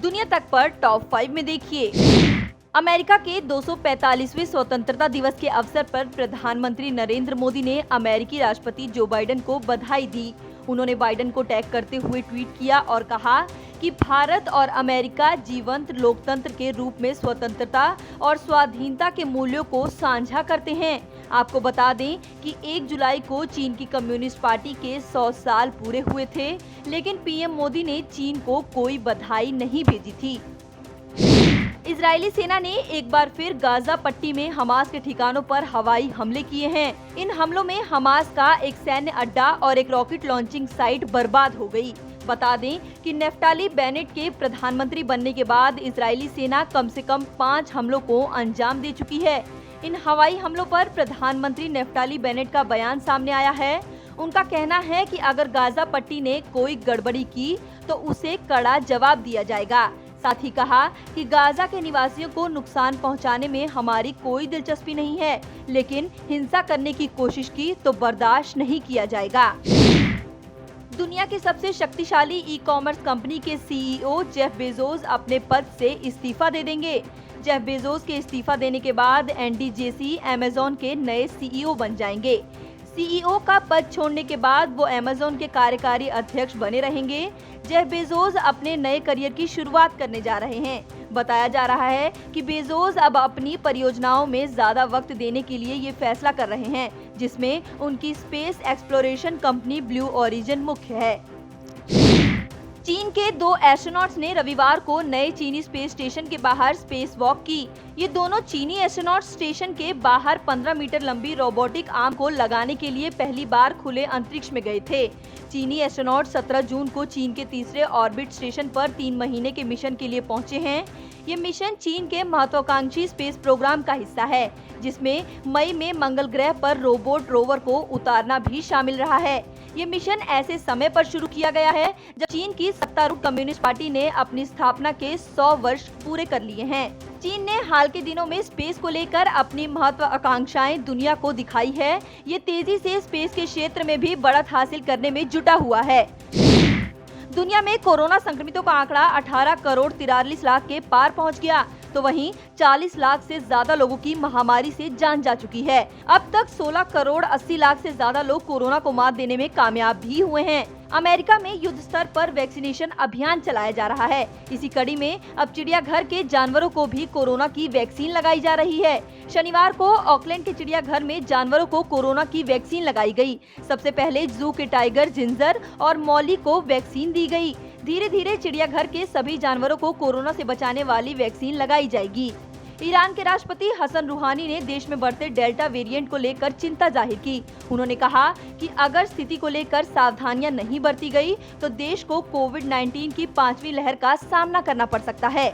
दुनिया तक पर टॉप 5 में देखिए। अमेरिका के 245वें स्वतंत्रता दिवस के अवसर पर प्रधानमंत्री नरेंद्र मोदी ने अमेरिकी राष्ट्रपति जो बाइडेन को बधाई दी। उन्होंने बाइडेन को टैग करते हुए ट्वीट किया और कहा कि भारत और अमेरिका जीवंत लोकतंत्र के रूप में स्वतंत्रता और स्वाधीनता के मूल्यों को साझा करते हैं। आपको बता दें कि 1 जुलाई को चीन की कम्युनिस्ट पार्टी के 100 साल पूरे हुए थे, लेकिन पीएम मोदी ने चीन को कोई बधाई नहीं भेजी थी। इजरायली सेना ने एक बार फिर गाजा पट्टी में हमास के ठिकानों पर हवाई हमले किए हैं। इन हमलों में हमास का एक सैन्य अड्डा और एक रॉकेट लॉन्चिंग साइट बर्बाद हो गई। बता दें कि नेफ्ताली बेनेट के प्रधानमंत्री बनने के बाद इजरायली सेना कम से कम 5 हमलों को अंजाम दे चुकी है। इन हवाई हमलों पर प्रधानमंत्री नेफ्ताली बेनेट का बयान सामने आया है। उनका कहना है कि अगर गाजा पट्टी ने कोई गड़बड़ी की तो उसे कड़ा जवाब दिया जाएगा। साथ ही कहा कि गाजा के निवासियों को नुकसान पहुंचाने में हमारी कोई दिलचस्पी नहीं है, लेकिन हिंसा करने की कोशिश की तो बर्दाश्त नहीं किया जाएगा। दुनिया की सबसे शक्तिशाली ई-कॉमर्स कंपनी के सीईओ जेफ बेजोस अपने पद से इस्तीफा दे देंगे। जेफ बेजोस के इस्तीफा देने के बाद एंडी जेसी अमेज़न के नए सीईओ बन जाएंगे। सीईओ का पद छोड़ने के बाद वो अमेज़न के कार्यकारी अध्यक्ष बने रहेंगे। जेफ बेजोस अपने नए करियर की शुरुआत करने जा रहे हैं। बताया जा रहा है कि बेजोस अब अपनी परियोजनाओं में ज्यादा वक्त देने के लिए ये फैसला कर रहे हैं, जिसमें उनकी space exploration company blue origin मुख्य है। चीन के 2 एस्ट्रोनॉट्स ने रविवार को नए चीनी स्पेस स्टेशन के बाहर स्पेस वॉक की। ये दोनों चीनी एस्ट्रोनॉट्स स्टेशन के बाहर 15 मीटर लंबी रोबोटिक आर्म को लगाने के लिए पहली बार खुले अंतरिक्ष में गए थे। चीनी एस्ट्रोनॉट 17 जून को चीन के तीसरे ऑर्बिट स्टेशन पर 3 महीने के मिशन के लिए पहुंचे हैं। ये मिशन चीन के महत्वाकांक्षी स्पेस प्रोग्राम का हिस्सा है, जिसमें मई में मंगल ग्रह पर रोबोट रोवर को उतारना भी शामिल रहा है। ये मिशन ऐसे समय पर शुरू किया गया है जब चीन की सत्तारूढ़ कम्युनिस्ट पार्टी ने अपनी स्थापना के 100 वर्ष पूरे कर लिए हैं। चीन ने हाल के दिनों में स्पेस को लेकर अपनी महत्वाकांक्षाएं दुनिया को दिखाई है। ये तेजी से स्पेस के क्षेत्र में भी बढ़त हासिल करने में जुटा हुआ है। दुनिया में कोरोना संक्रमितों का आंकड़ा 18 करोड़ 43 लाख के पार पहुंच गया, तो वहीं 40 लाख से ज्यादा लोगों की महामारी से जान जा चुकी है। अब तक 16 करोड़ 80 लाख से ज्यादा लोग कोरोना को मात देने में कामयाब भी हुए हैं। अमेरिका में युद्ध स्तर पर वैक्सीनेशन अभियान चलाया जा रहा है। इसी कड़ी में अब चिड़ियाघर के जानवरों को भी कोरोना की वैक्सीन लगाई जा रही है। शनिवार को ऑकलैंड के चिड़ियाघर में जानवरों को कोरोना की वैक्सीन लगाई गई। सबसे पहले जू के टाइगर जिंजर और मौली को वैक्सीन दी गई। धीरे धीरे चिड़ियाघर के सभी जानवरों को कोरोना से बचाने वाली वैक्सीन लगाई जाएगी। ईरान के राष्ट्रपति हसन रूहानी ने देश में बढ़ते डेल्टा वेरिएंट को लेकर चिंता जाहिर की। उन्होंने कहा कि अगर स्थिति को लेकर सावधानियां नहीं बरती गई तो देश को कोविड-19 की 5वीं लहर का सामना करना पड़ सकता है।